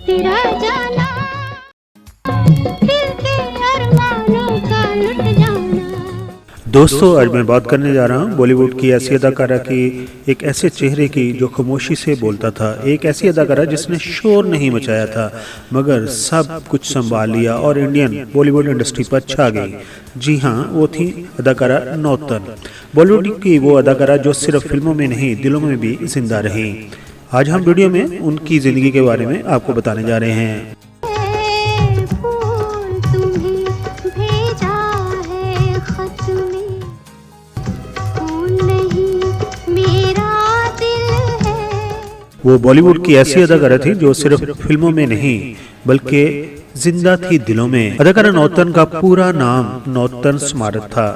तेरा जाना दिल के अरमानों का लुट जाना। दोस्तों, आज मैं बात करने जा रहा हूँ बॉलीवुड की ऐसी अदाकारा की, एक ऐसे चेहरे की जो खामोशी से बोलता था, एक ऐसी अदाकारा जिसने शोर नहीं मचाया था मगर सब कुछ संभाल लिया और इंडियन बॉलीवुड इंडस्ट्री पर छा गई। जी हाँ, वो थी अदाकारा नौतन। बॉलीवुड की वो अदाकारा जो सिर्फ फिल्मों में नहीं दिलों में भी जिंदा रही। आज हम वीडियो में उनकी जिंदगी के बारे में आपको बताने जा रहे हैं। वो बॉलीवुड की ऐसी अदाकारा थी जो सिर्फ फिल्मों में नहीं बल्कि जिंदा थी दिलों में। अदाकारा नौतन का पूरा नाम नौतन स्मारत था।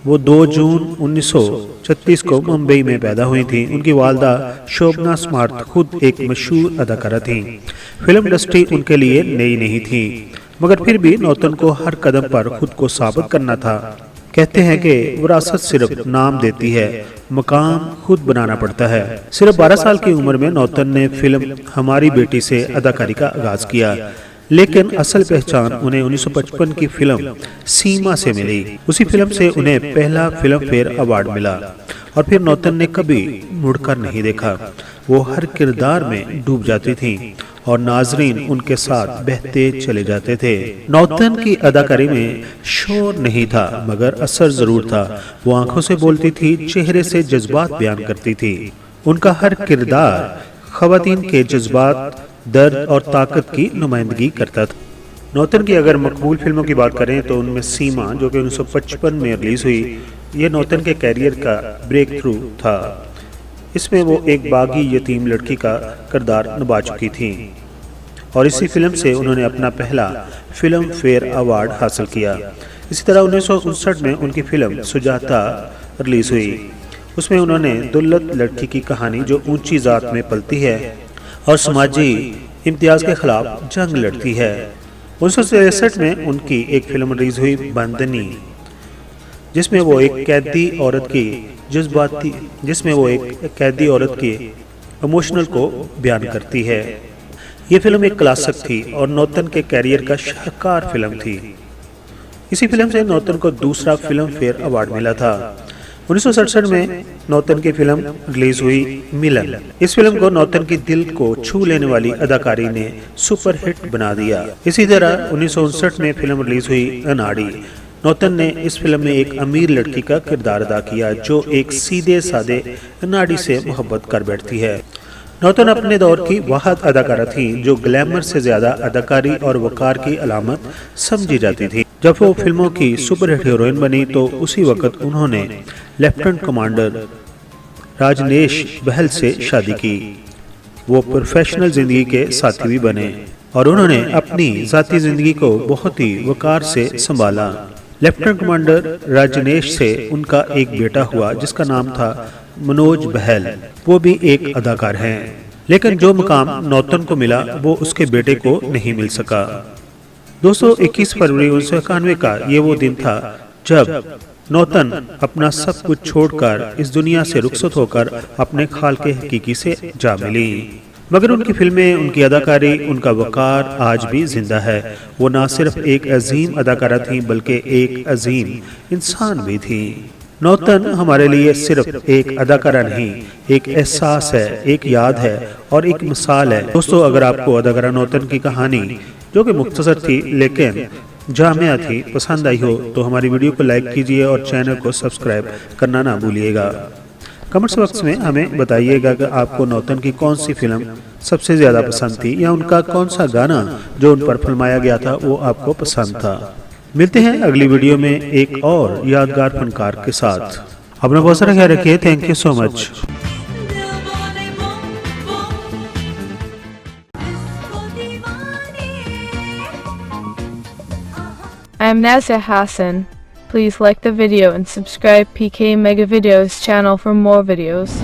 वो 2 जून 1936 को मुंबई में पैदा हुई थी। उनकी वालदा शोभना स्मार्त खुद एक मशहूर अदाकारा थी। फिल्म इंडस्ट्री उनके लिए नई नहीं थी मगर फिर भी नौतन को हर कदम पर खुद को साबित करना था। कहते हैं कि विरासत सिर्फ नाम देती है, मकाम खुद बनाना पड़ता है। सिर्फ 12 साल की उम्र में नौतन ने फिल्म हमारी बेटी से अदाकारी का आगाज किया, लेकिन असल पहचान उन्हें 1955 की फिल्म सीमा से मिली। उसी फिल्म से उन्हें पहला फिल्म फेयर अवार्ड मिला और फिर नौतन ने कभी मुड़कर नहीं देखा। वो हर किरदार में डूब जाती थी और नाजरीन उनके साथ बहते चले जाते थे। नौतन की अदाकारी में शोर नहीं था मगर असर जरूर था। वो आंखों से बोलती थी, चेहरे से जज्बात बयान करती थी। उनका हर किरदार खवातीन के जज्बात, दर्द और ताकत की नुमाइंदगी करता था। नौतन की अगर मकबूल फिल्मों की बात करें तो उनमें सीमा, जो कि 1955 में रिलीज हुई, ये नौतन के कैरियर का ब्रेक थ्रू था। इसमें वो एक बागी यतीम लड़की का किरदार निभा चुकी थी और इसी फिल्म से उन्होंने अपना पहला फिल्म फेयर अवार्ड हासिल किया। इसी तरह 1959 में उनकी फिल्म सुजाता रिलीज हुई। उसमें उन्होंने दुल्लत लड़की की कहानी जो ऊंची जात में पलती है और समाजी इम्तियाज के खिलाफ जंग लड़ती है। 1963 में उनकी एक फिल्म रिलीज हुई बंदनी, जिसमें वो एक कैदी औरत की इमोशनल को बयान करती है। ये फिल्म एक क्लासिक थी और नौतन के कैरियर का शाहकार फिल्म थी। इसी फिल्म से नौतन को दूसरा फिल्म फेयर अवार्ड मिला था। 1967 में नौतन की फिल्म रिलीज हुई मिलन। इस फिल्म को नौतन की दिल को छू लेने वाली अदाकारी ने सुपरहिट बना दिया। इसी तरह 1959 में फिल्म रिलीज हुई अनाड़ी। नौतन ने इस फिल्म में एक अमीर लड़की का किरदार अदा किया जो एक सीधे सादे अनाड़ी से मोहब्बत कर बैठती है। नौतन अपने दौर की वाहद अदाकारा थी जो ग्लैमर से ज्यादा अदाकारी और वकार की अलामत समझी जाती थी। जब वो फिल्मों की सुपरहिट हीरोइन बनी तो उसी वक्त उन्होंने लेफ्टिनेंट कमांडर राजनेश बहल से शादी की। वो प्रोफेशनल जिंदगी के साथी भी बने और उन्होंने अपनी जाती जिंदगी को बहुत ही वकार से संभाला। लेफ्टिनेंट कमांडर राजनेश से उनका एक बेटा हुआ जिसका नाम था मनोज बहल। वो भी एक अदाकार हैं, लेकिन जो मुकाम नौतन को मिला वो उसके बेटे को नहीं मिल सका। दोस्तों, 21 फरवरी 1991 का ये वो दिन था जब नौतन अपना सब कुछ छोड़कर इस दुनिया से रुखसत होकर अपने खाल के हकीकी से जा मिली। मगर उनकी फिल्में, उनकी अदाकारी, उनका वकार आज भी जिंदा है। वो ना सिर्फ एक अजीम अदाकारा थी बल्कि एक अजीम इंसान भी थी। नौतन हमारे लिए सिर्फ एक अदाकारा नहीं, एक एहसास है, एक याद है और एक मिसाल है। दोस्तों, अगर आपको अदाकारा नौतन की कहानी, जो कि मुख्तसर थी लेकिन जामिया थी, पसंद आई हो तो हमारी वीडियो को लाइक कीजिए और चैनल को सब्सक्राइब करना ना भूलिएगा। कमेंट्स बॉक्स में हमें बताइएगा कि आपको नौतन की कौन सी फिल्म सबसे ज़्यादा पसंद थी या उनका कौन सा गाना जो उन पर फिल्माया गया था वो आपको पसंद था। मिलते हैं अगली वीडियो में एक और यादगार फनकार के साथ। अपना बहुत सारा ख्याल रखिए। Thank you so much. I am Nazia Hassan. Please like the video and subscribe PK Mega Videos channel for more videos.